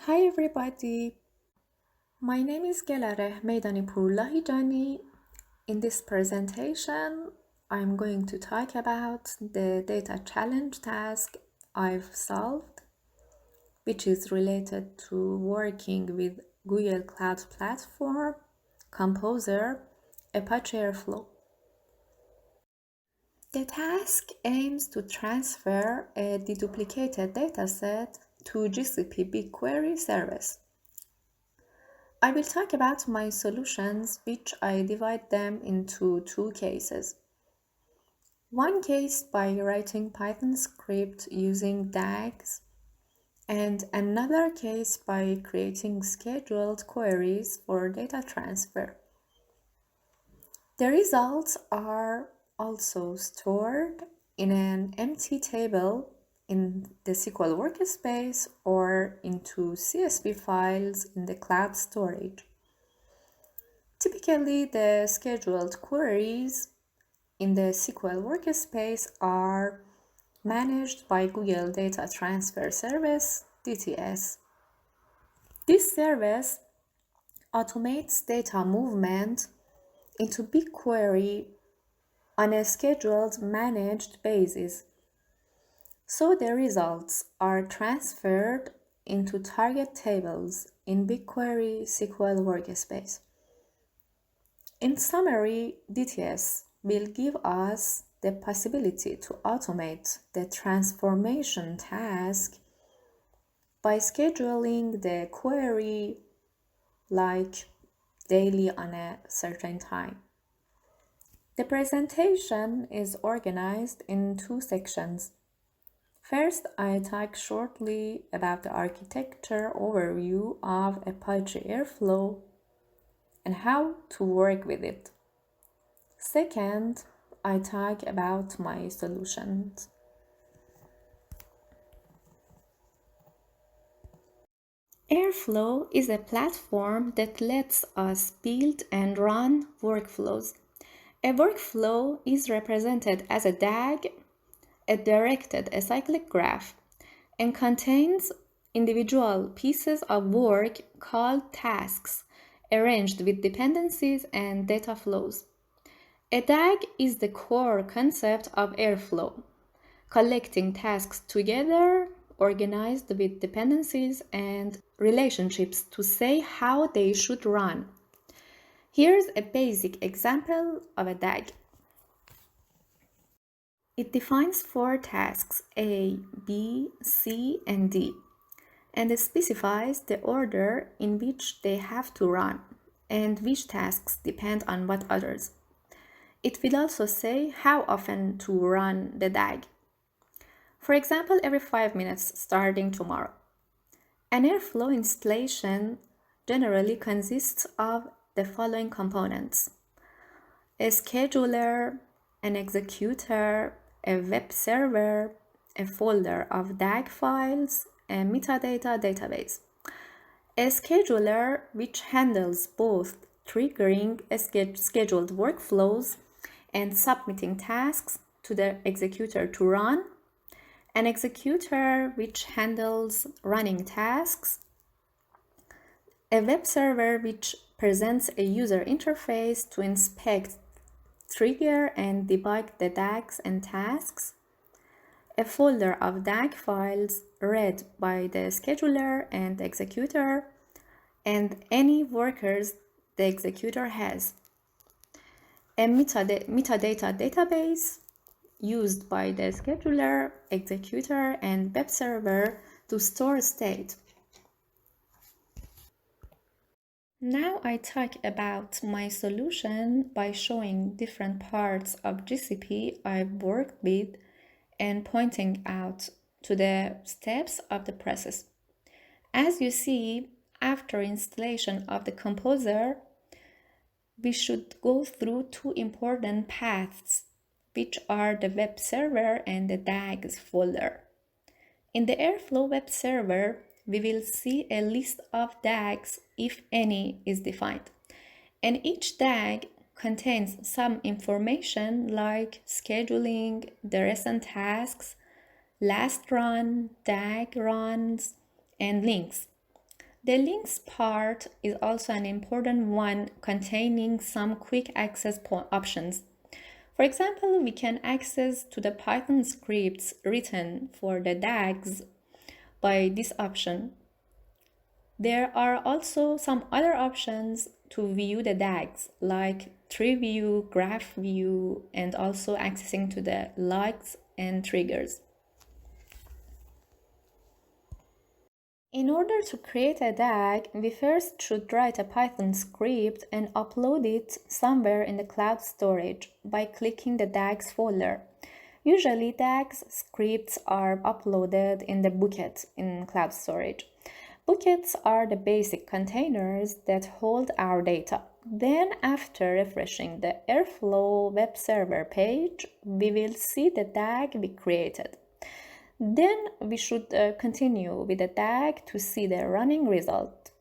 Hi everybody, my name is Gelareh Meydanipur Lahijani. In this presentation, I'm going to talk about the data challenge task I've solved, which is related to working with Google Cloud Platform, Composer, Apache Airflow. The task aims to transfer a deduplicated dataset to GCP BigQuery service. I will talk about my solutions, which I divide them into two cases. One case by writing Python script using DAGs, and another case by creating scheduled queries for data transfer. The results are also stored in an empty table in the SQL workspace or into CSV files in the cloud storage. Typically, the scheduled queries in the SQL workspace are managed by Google Data Transfer Service, DTS. This service automates data movement into BigQuery on a scheduled managed basis. So the results are transferred into target tables in BigQuery SQL workspace. In summary, DTS will give us the possibility to automate the transformation task by scheduling the query like daily on a certain time. The presentation is organized in two sections. First, I talk shortly about the architecture overview of Apache Airflow and how to work with it. Second, I talk about my solutions. Airflow is a platform that lets us build and run workflows. A workflow is represented as a DAG, a directed acyclic graph, and contains individual pieces of work called tasks, arranged with dependencies and data flows. A DAG is the core concept of Airflow, collecting tasks together, organized with dependencies and relationships to say how they should run. Here's a basic example of a DAG. It defines 4 tasks A, B, C, and D, and it specifies the order in which they have to run and which tasks depend on what others. It will also say how often to run the DAG. For example, every 5 minutes starting tomorrow. An Airflow installation generally consists of the following components: a scheduler, an executor, a web server, a folder of DAG files, a metadata database. A scheduler, which handles both triggering scheduled workflows and submitting tasks to the executor to run. An executor, which handles running tasks. A web server, which presents a user interface to inspect, trigger, and debug the DAGs and tasks. A folder of DAG files read by the scheduler and executor, and any workers the executor has. A metadata database used by the scheduler, executor, and web server to store state. Now I talk about my solution by showing different parts of GCP I've worked with and pointing out to the steps of the process. As you see, after installation of the Composer, we should go through 2 important paths, which are the web server and the DAGs folder. In the Airflow web server, we will see a list of DAGs, if any is defined, and each DAG contains some information like scheduling, the recent tasks, last run, DAG runs, and links. The links part is also an important one, containing some quick access options. For example, we can access to the Python scripts written for the DAGs by this option. There are also some other options to view the DAGs, like tree view, graph view, and also accessing to the likes and triggers. In order to create a DAG, we first should write a Python script and upload it somewhere in the cloud storage by clicking the DAGs folder. Usually, DAGs scripts are uploaded in the bucket in cloud storage. Buckets are the basic containers that hold our data. Then, after refreshing the Airflow web server page, we will see the DAG we created. Then we should continue with the DAG to see the running result.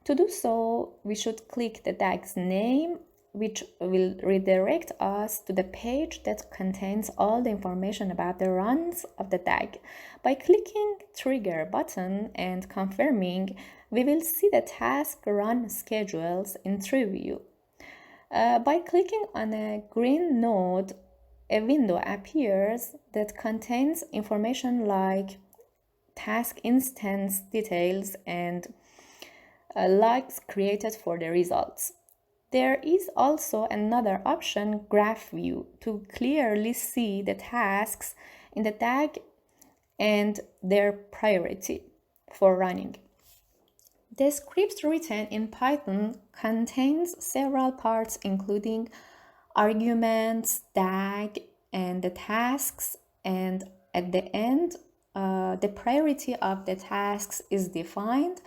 To do so, we should click the DAG's name, which will redirect us to the page that contains all the information about the runs of the DAG. By clicking Trigger button and confirming, we will see the task run schedules in tree view. By clicking on a green node, a window appears that contains information like task instance details and logs created for the results. There is also another option, Graph View, to clearly see the tasks in the DAG and their priority for running. The script written in Python contains several parts including arguments, DAG, and the tasks, and at the end, the priority of the tasks is defined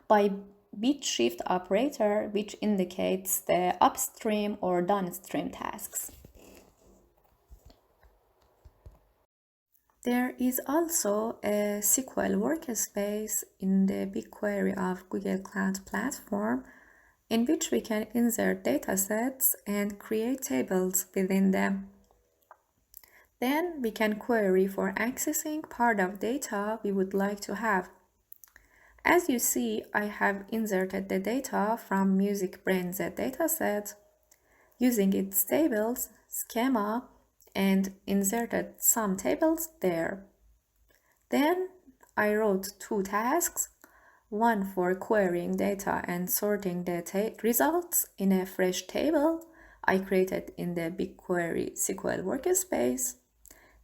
by bit shift operator, which indicates the upstream or downstream tasks. There is also a SQL workspace in the BigQuery of Google Cloud Platform, in which we can insert datasets and create tables within them. Then we can query for accessing part of data we would like to have. As you see, I have inserted the data from Music Brain Z dataset using its tables, schema, and inserted some tables there. Then I wrote two tasks, one for querying data and sorting the results in a fresh table I created in the BigQuery SQL workspace.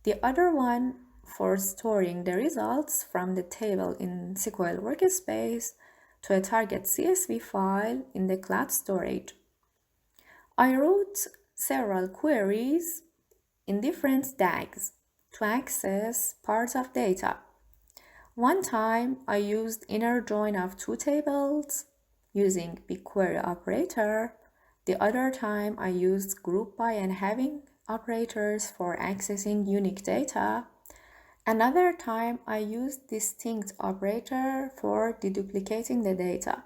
The other one for storing the results from the table in SQL workspace to a target CSV file in the cloud storage. I wrote several queries in different DAGs to access parts of data. One time I used inner join of two tables using BigQuery operator. The other time I used group by and having operators for accessing unique data. Another time I used distinct operator for deduplicating the data.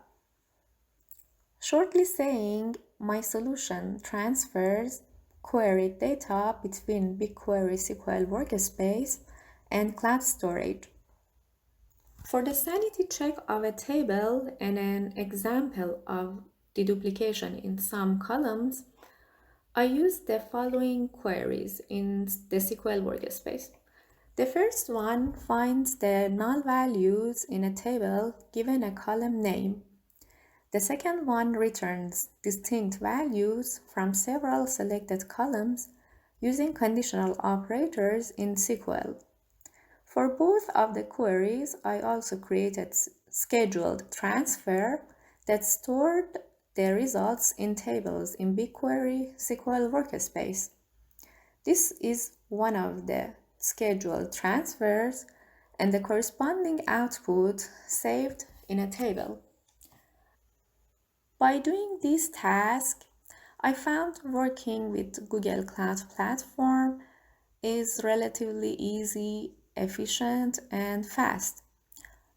Shortly saying, my solution transfers queried data between BigQuery SQL workspace and cloud storage. For the sanity check of a table and an example of deduplication in some columns, I used the following queries in the SQL workspace. The first one finds the null values in a table given a column name. The second one returns distinct values from several selected columns using conditional operators in SQL. For both of the queries, I also created scheduled transfer that stored the results in tables in BigQuery SQL workspace. This is one of the scheduled transfers and the corresponding output saved in a table. By doing this task, I found working with Google Cloud Platform is relatively easy, efficient, and fast,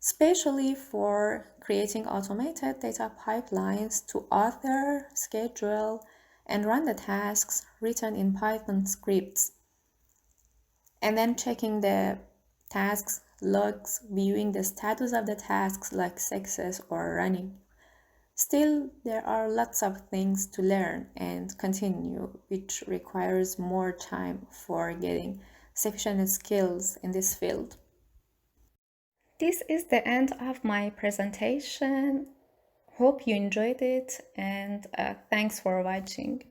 especially for creating automated data pipelines to author, schedule, and run the tasks written in Python scripts, and then checking the tasks logs, viewing the status of the tasks like success or running. Still, there are lots of things to learn and continue, which requires more time for getting sufficient skills in this field. This is the end of my presentation. Hope you enjoyed it and thanks for watching.